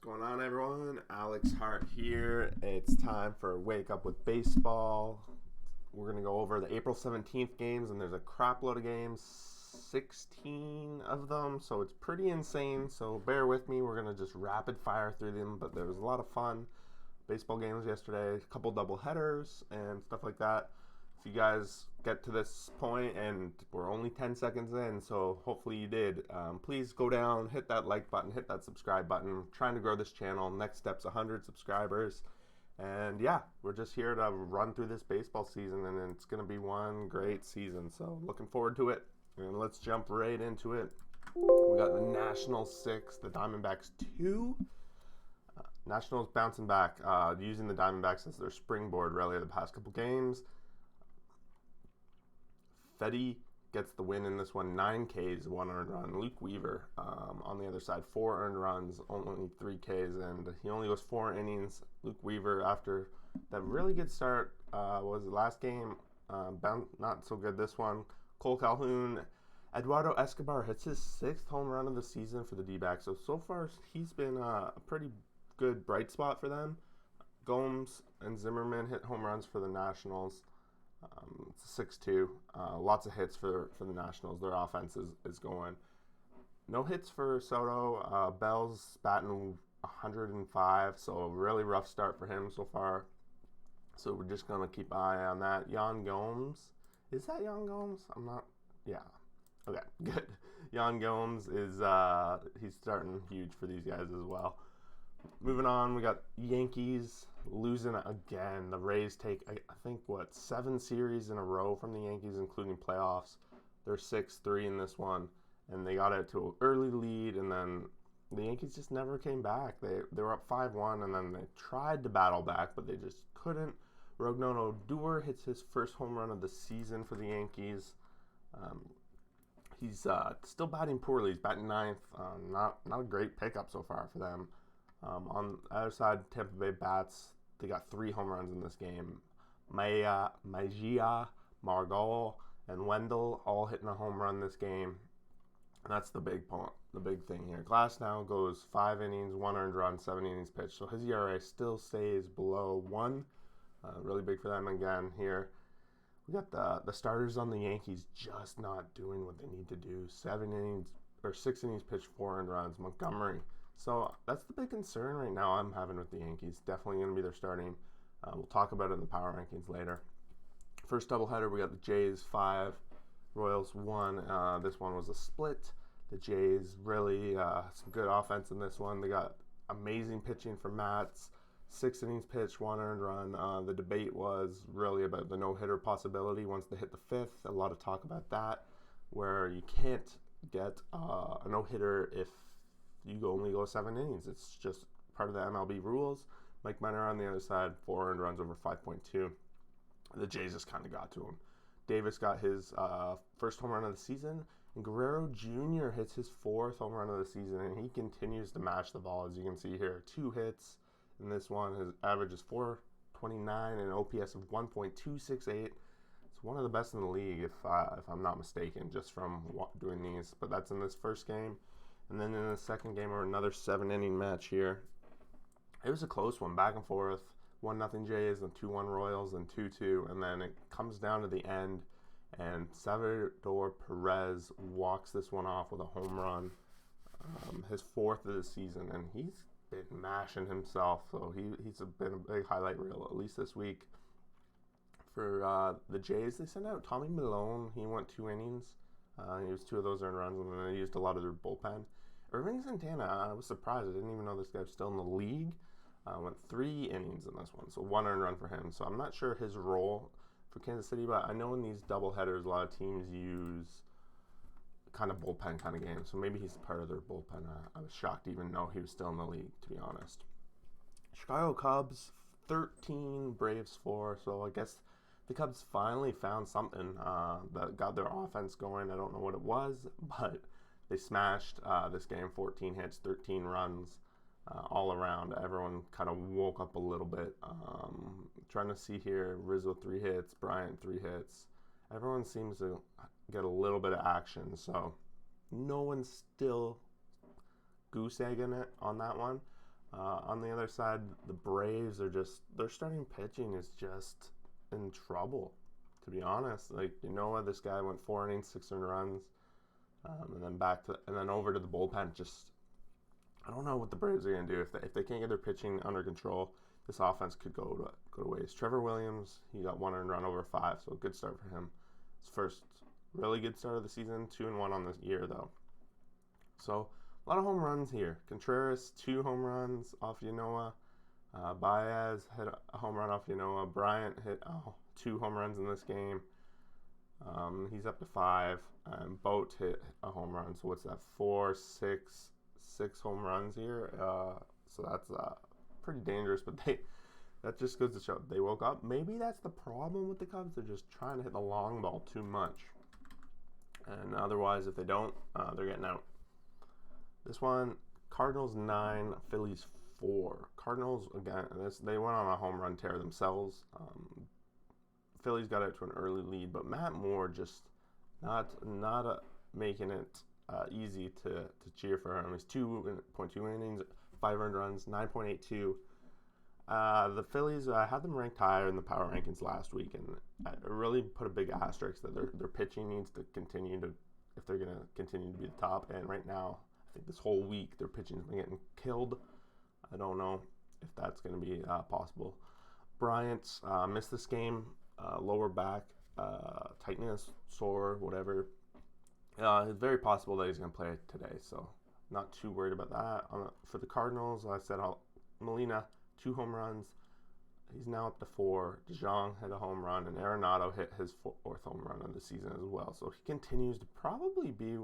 Going on, everyone? Alex Hart here. It's time for Wake Up with Baseball. We're going to go over the April 17th games, and there's a crap load of games, 16 of them, so it's pretty insane. So bear with me. We're going to just rapid fire through them, but there was a lot of fun baseball games yesterday, a couple double headers and stuff like that. If you guys get to this point, and we're only 10 seconds in, so hopefully you did, please go down, hit that like button, hit that subscribe button. I'm trying to grow this channel. Next step's 100 subscribers. And yeah, we're just here to run through this baseball season, and it's going to be one great season. So looking forward to it. And let's jump right into it. We got the Nationals 6, the Diamondbacks 2. Nationals bouncing back, using the Diamondbacks as their springboard really the past couple games. Fetty gets the win in this one, 9 Ks, 1 earned run. Luke Weaver on the other side, 4 earned runs, only 3 Ks, and he only goes 4 innings. Luke Weaver, after that really good start, was the last game, not so good this one. Cole Calhoun, Eduardo Escobar hits his 6th home run of the season for the D-backs. So far, he's been a pretty good bright spot for them. Gomes and Zimmerman hit home runs for the Nationals. It's a 6-2. Lots of hits for the Nationals. Their offense is going. No hits for Soto. Bell's batting 105, so a really rough start for him so far. So we're just going to keep an eye on that. Yan Gomes. Is that Yan Gomes? I'm not. Yeah. Okay, good. Yan Gomes is he's starting huge for these guys as well. Moving on, we got Yankees losing again. The Rays take, I think, 7 series in a row from the Yankees, including playoffs. They're 6-3 in this one, and they got it to an early lead, and then the Yankees just never came back. They were up 5-1, and then they tried to battle back, but they just couldn't. Rougned Odor hits his first home run of the season for the Yankees. He's still batting poorly. He's batting 9th. Not a great pickup so far for them. On the other side, Tampa Bay bats. They got 3 home runs in this game. Mejia, Margot, and Wendell all hitting a home run this game. And that's the big point, the big thing here. Glass now goes 5 innings, 1 earned run, 7 innings pitched. So his ERA still stays below 1. Really big for them again here. We got the starters on the Yankees just not doing what they need to do. 6 innings pitched, 4 earned runs. Montgomery. So that's the big concern right now I'm having with the Yankees. Definitely going to be their starting. We'll talk about it in the power rankings later. First doubleheader, we got the Jays 5, Royals 1. This one was a split. The Jays really some good offense in this one. They got amazing pitching from Matz. 6 innings pitched, 1 earned run. The debate was really about the no-hitter possibility once they hit the 5th. A lot of talk about that, where you can't get a no-hitter if you only go 7 innings. It's just part of the MLB rules. Mike Minor on the other side, 4 earned runs over 5.2. The Jays just kind of got to him. Davis got his first home run of the season, and Guerrero Jr. hits his 4th home run of the season, and he continues to mash the ball, as you can see here. 2 hits in this one. His average is .429 and an OPS of 1.268. It's one of the best in the league, if I'm not mistaken, just from doing these. But that's in this first game. And then in the second game, or another 7-inning match here. It was a close one, back and forth. 1-0 Jays, and 2-1 Royals, and 2-2. And then it comes down to the end, and Salvador Perez walks this one off with a home run. His 4th of the season, and he's been mashing himself. So he's been a big highlight reel, at least this week. For the Jays, they sent out Tommy Milone. He went 2 innings. He used 2 of those earned runs, and then they used a lot of their bullpen. Irving Santana, I was surprised. I didn't even know this guy was still in the league. Went 3 innings in this one, so 1 earned run for him. So I'm not sure his role for Kansas City, but I know in these doubleheaders, a lot of teams use kind of bullpen kind of games. So maybe he's part of their bullpen. I was shocked to even know he was still in the league, to be honest. Chicago Cubs, 13, Braves 4. So I guess the Cubs finally found something that got their offense going. I don't know what it was, but they smashed this game. 14 hits, 13 runs all around. Everyone kind of woke up a little bit. Trying to see here, Rizzo 3 hits, Bryant 3 hits. Everyone seems to get a little bit of action, so no one's still goose egging it on that one. On the other side, the Braves are their starting pitching is just in trouble, to be honest. Like, this guy went 4 innings, 6 earned runs, and then over to the bullpen. Just, I don't know what the Braves are going to do. If they can't get their pitching under control, this offense could go to waste. Trevor Williams, he got 1 earned run over 5, so a good start for him. His first really good start of the season, 2-1 on the year, though. So, a lot of home runs here. Contreras, 2 home runs off Yanoa. Baez hit a home run off Yanoa. Bryant hit 2 home runs in this game. He's up to 5. And Boat hit a home run. So what's that? 6 home runs here. So that's pretty dangerous. But that just goes to show they woke up. Maybe that's the problem with the Cubs. They're just trying to hit the long ball too much. And otherwise, if they don't, they're getting out. This one, Cardinals 9, Phillies 4. Cardinals, again, they went on a home run tear themselves. Phillies got out to an early lead, but Matt Moore just not making it easy to cheer for him. He's 2.2 innings, 5 earned runs, 9.82. The Phillies, I had them ranked higher in the power rankings last week, and I really put a big asterisk that their pitching needs to continue to, if they're going to continue to be the top. And right now, I think this whole week, their pitching's been getting killed. I don't know if that's going to be possible. Bryant missed this game, lower back, tightness, sore, whatever. It's very possible that he's going to play today, so not too worried about that. For the Cardinals, I said Molina, 2 home runs. He's now up to 4. DeJong hit a home run, and Arenado hit his 4th home run of the season as well. So he continues to probably be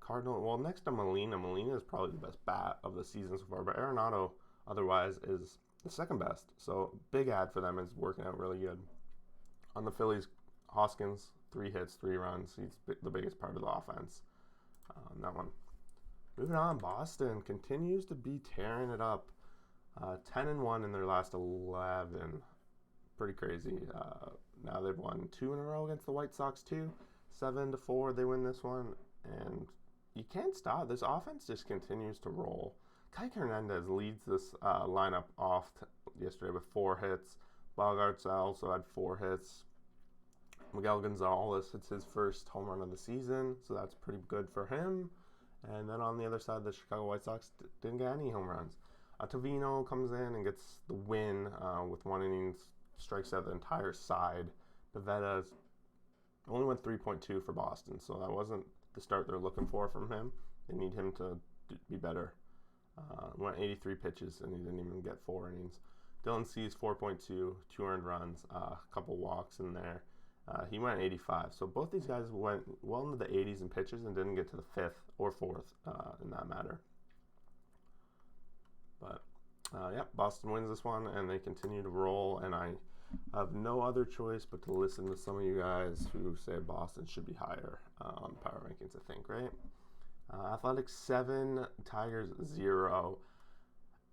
Cardinal. Well, next to Molina. Molina is probably the best bat of the season so far, but Arenado otherwise is the second best. So big ad for them is working out really good. On the Phillies, Hoskins, 3 hits, 3 runs. He's the biggest part of the offense. That one. Moving on, Boston continues to be tearing it up. 10-1 in their last 11. Pretty crazy. Now they've won 2 in a row against the White Sox too. 7-4, they win this one. And you can't stop. This offense just continues to roll. Kike Hernandez leads this lineup off yesterday with 4 hits. Bogarts also had 4 hits. Miguel Gonzalez hits his first home run of the season, so that's pretty good for him. And then on the other side, the Chicago White Sox didn't get any home runs. Ottavino comes in and gets the win with 1 inning, strikes out the entire side. Pivetta only went 3.2 for Boston, so that wasn't the start they're looking for from him. They need him to be better. Went 83 pitches, and he didn't even get 4 innings. Dylan Cease, 4.2, 2 earned runs, a couple walks in there. He went 85. So both these guys went well into the 80s in pitches and didn't get to the 5th or 4th in that matter. But, Boston wins this one, and they continue to roll, and I have no other choice but to listen to some of you guys who say Boston should be higher on power rankings, I think, right? Athletics 7, Tigers 0.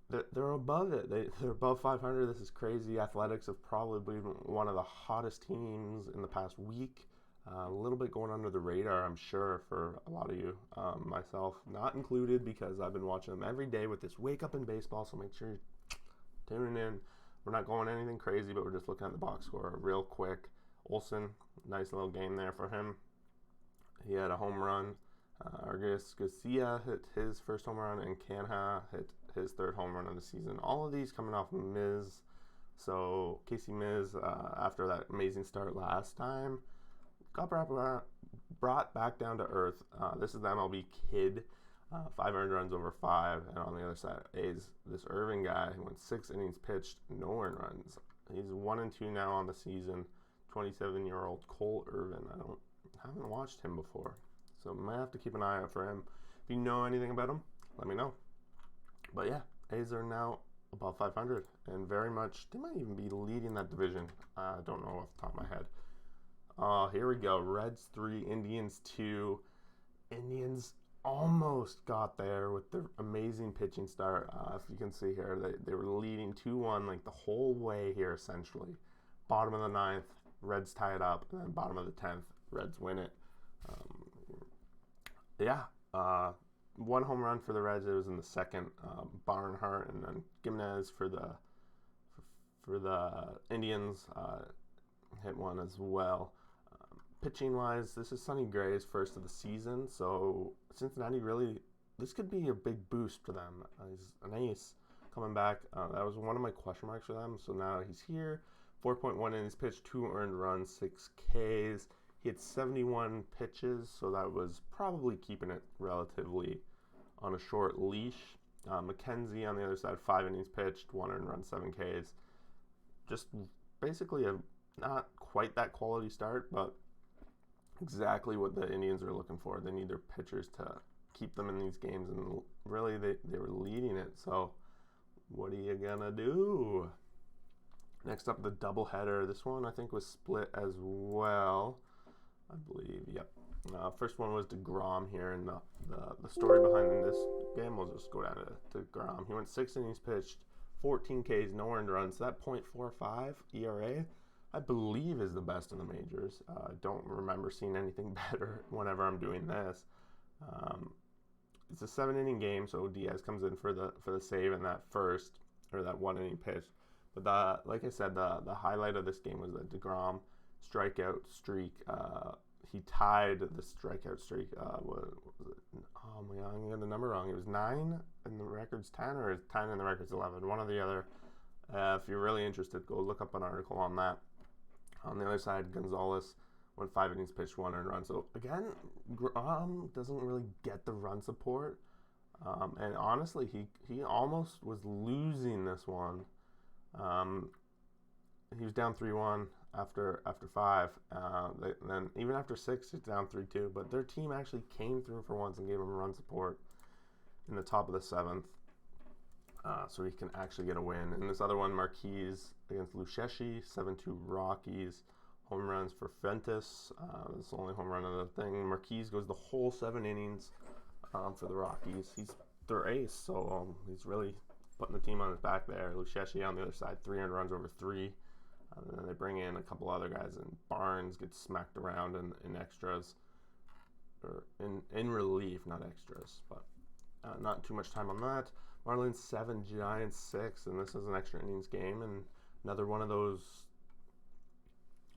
They're above it. They're above 500. This is crazy. Athletics have probably been one of the hottest teams in the past week. A little bit going under the radar, I'm sure, for a lot of you. Myself not included, because I've been watching them every day with this Wake Up in Baseball, so make sure you're tuning in. We're not going anything crazy, but we're just looking at the box score real quick. Olsen, nice little game there for him. He had a home run. Argus Garcia hit his first home run, and Canha hit his 3rd home run of the season. All of these coming off Miz. So Casey Miz, after that amazing start last time, got brought back down to earth. This is the MLB kid. 5 earned runs over 5. And on the other side, A's, this Irvin guy who went 6 innings pitched, no earned runs. He's 1-2 now on the season. 27-year-old Cole Irvin. I haven't watched him before, so might have to keep an eye out for him. If you know anything about him, let me know. But yeah, A's are now above 500, and very much, they might even be leading that division. I don't know off the top of my head. Here we go. Reds 3, Indians 2. Indians almost got there with their amazing pitching start. If you can see here, they were leading 2-1 like the whole way here, essentially. Bottom of the 9th, Reds tie it up, and then bottom of the 10th, Reds win it. one home run for the Reds. It was in the second. Barnhart, and then Gimenez for the Indians hit one as well. Pitching wise, this is Sonny Gray's first of the season, so Cincinnati really, this could be a big boost for them. He's an ace coming back. That was one of my question marks for them, so now he's here. 4.1 innings pitched, 2 earned runs, 6 Ks. He had 71 pitches, so that was probably keeping it relatively on a short leash. McKenzie on the other side, 5 innings pitched, 1 earned run, 7 Ks. Just basically a not quite that quality start, but exactly what the Indians are looking for. They need their pitchers to keep them in these games, and really they were leading it. So what are you gonna do? Next up, the doubleheader. This one I think was split as well, I believe. Yep. First one was DeGrom here, and the story behind this game, we'll just go down to DeGrom. He went 6 innings pitched, 14 Ks, no earned runs. So that .45 ERA, I believe, is the best in the majors. I don't remember seeing anything better whenever I'm doing this. It's a 7-inning game, so Diaz comes in for the save in that first, or that 1-inning pitch. But like I said, the highlight of this game was the DeGrom strikeout streak. He tied the strikeout streak. Was it? Oh my God, I got the number wrong. It was 9 and the record's 10, or 10 and the record's 11. One or the other. If you're really interested, go look up an article on that. On the other side, Gonzalez went 5 innings pitched, 1 earned run. So again, Grom doesn't really get the run support. And honestly, he almost was losing this one. He was down 3-1 after 5. Then even after 6, he's down 3-2. But their team actually came through for once and gave him run support in the top of the 7th. So he can actually get a win. And this other one, Marquez against Lucchesi, 7-2 Rockies. Home runs for Fentis. That's the only home run of the thing. Marquez goes the whole 7 innings for the Rockies. He's their ace, so he's really putting the team on his back there. Lucchesi on the other side, 300 runs over 3. And then they bring in a couple other guys, and Barnes gets smacked around in extras. Or in relief, not extras. But not too much time on that. Marlins 7, Giants 6, and this is an extra innings game, and another one of those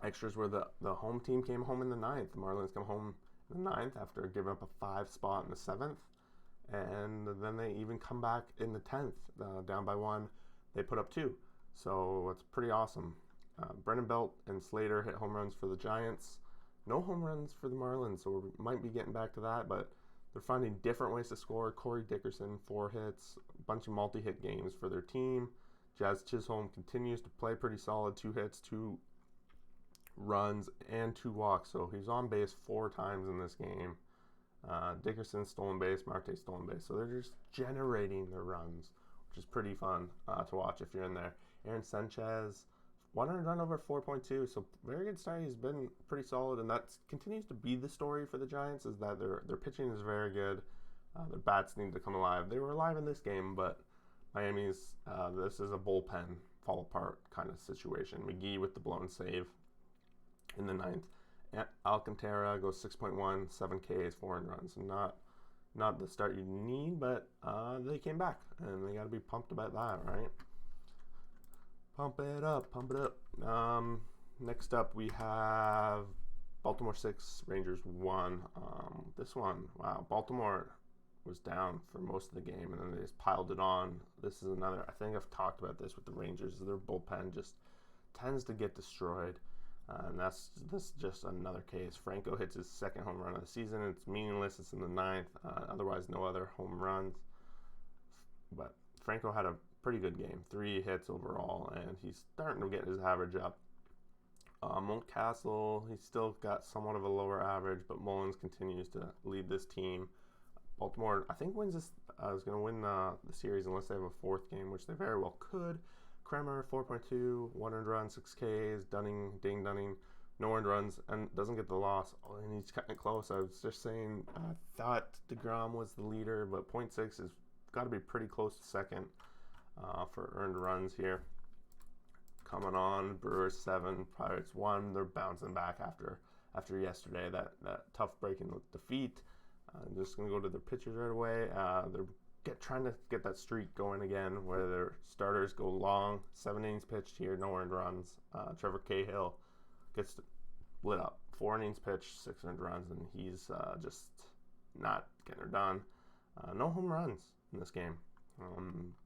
extras where the home team came home in the 9th. The Marlins come home in the 9th after giving up a 5 spot in the 7th, and then they even come back in the 10th, down by 1. They put up 2, so it's pretty awesome. Brennan Belt and Slater hit home runs for the Giants. No home runs for the Marlins, so we might be getting back to that, but they're finding different ways to score. Corey Dickerson, 4 hits, a bunch of multi-hit games for their team. Jazz Chisholm continues to play pretty solid, 2 hits, 2 runs, and 2 walks. So he's on base 4 times in this game. Dickerson stolen base, Marte stolen base. So they're just generating their runs, which is pretty fun to watch if you're in there. Aaron Sanchez, 100 run over 4.2, so very good start. He's been pretty solid, and that continues to be the story for the Giants, is that their pitching is very good. Their bats need to come alive. They were alive in this game, but Miami's, this is a bullpen fall apart kind of situation. McGee with the blown save in the 9th. Alcantara goes 6.1, 7 Ks, 4 earned runs. Not the start you need, but they came back, and they got to be pumped about that, right? Pump it up. Next up, we have Baltimore 6, Rangers 1. This one, wow, Baltimore was down for most of the game, and then they just piled it on. This is another, I think I've talked about this with the Rangers. Their bullpen just tends to get destroyed, and this is just another case. Franco hits his 2nd home run of the season. It's meaningless. It's in the 9th. Otherwise, no other home runs. But Franco had a pretty good game, 3 hits overall, and he's starting to get his average up. Mountcastle, he's still got somewhat of a lower average, but Mullins continues to lead this team. Baltimore, I think, wins this. Is going to win the series unless they have a 4th game, which they very well could. Kremer, 4.2, 1 earned run, 6 Ks. Dunning, no earned runs, and doesn't get the loss. Oh, and he's cutting it close. I was just saying, I thought DeGrom was the leader, but 0.6 has got to be pretty close to 2nd. For earned runs here. Coming on, Brewers 7, Pirates 1. They're bouncing back after yesterday, that tough breaking defeat. Just going to go to their pitchers right away. They're trying to get that streak going again where their starters go long. 7 innings pitched here, no earned runs. Trevor Cahill gets lit up. 4 innings pitched, 6 earned runs, and he's just not getting her done. No home runs in this game.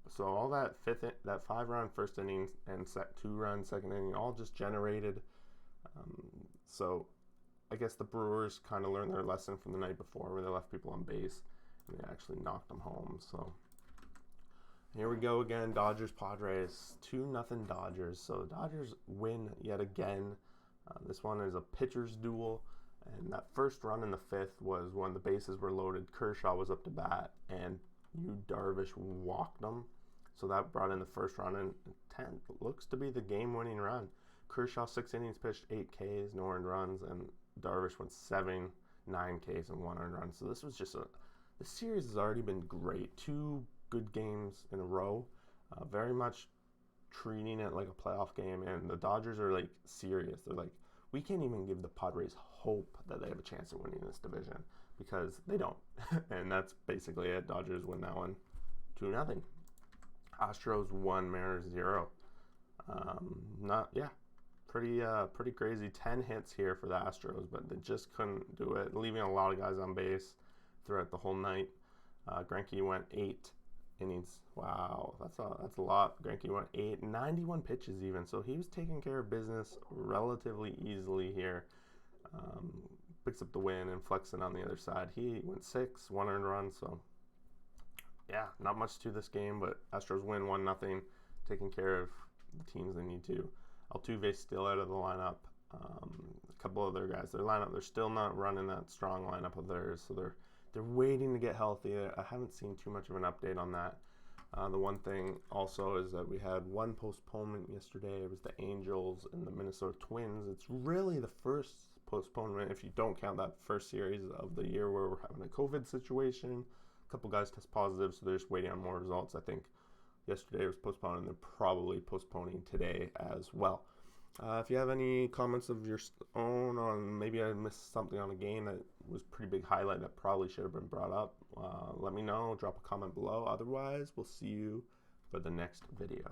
So all that 5-run first inning and 2-run second inning all just generated. So I guess the Brewers kind of learned their lesson from the night before where they left people on base and they actually knocked them home. So here we go again, Dodgers Padres, 2-0 Dodgers. So Dodgers win yet again. This one is a pitcher's duel, and that first run in the 5th was when the bases were loaded. Kershaw was up to bat, and Darvish walked him. So that brought in the first run, and 10 looks to be the game-winning run. Kershaw 6 innings pitched, 8 Ks, no earned runs, and Darvish went 7, 9 Ks and 1 earned run. So this was just the series has already been great. 2 good games in a row, very much treating it like a playoff game, and the Dodgers are like serious. They're like, we can't even give the Padres hope that they have a chance of winning this division because they don't. And that's basically it. Dodgers win that one 2-0. Astros 1, Mariners 0. Pretty crazy. 10 hits here for the Astros, but they just couldn't do it, leaving a lot of guys on base throughout the whole night. Greinke went 8 innings. Wow, that's a lot. Greinke went 91 pitches even, so he was taking care of business relatively easily here. Picks up the win and flexing on the other side. He went 6, 1 earned run, so yeah, not much to this game, but Astros win 1-0, taking care of the teams they need to. Altuve still out of the lineup. A couple other guys, their lineup, they're still not running that strong lineup of theirs, so they're waiting to get healthy. I haven't seen too much of an update on that. The one thing also is that we had one postponement yesterday. It was the Angels and the Minnesota Twins. It's really the first postponement, if you don't count that first series of the year where we're having a COVID situation. A couple guys test positive, so they're just waiting on more results. I think yesterday was postponed, and they're probably postponing today as well. If you have any comments of your own on maybe I missed something on a game that was a pretty big highlight that probably should have been brought up, let me know. Drop a comment below. Otherwise, we'll see you for the next video.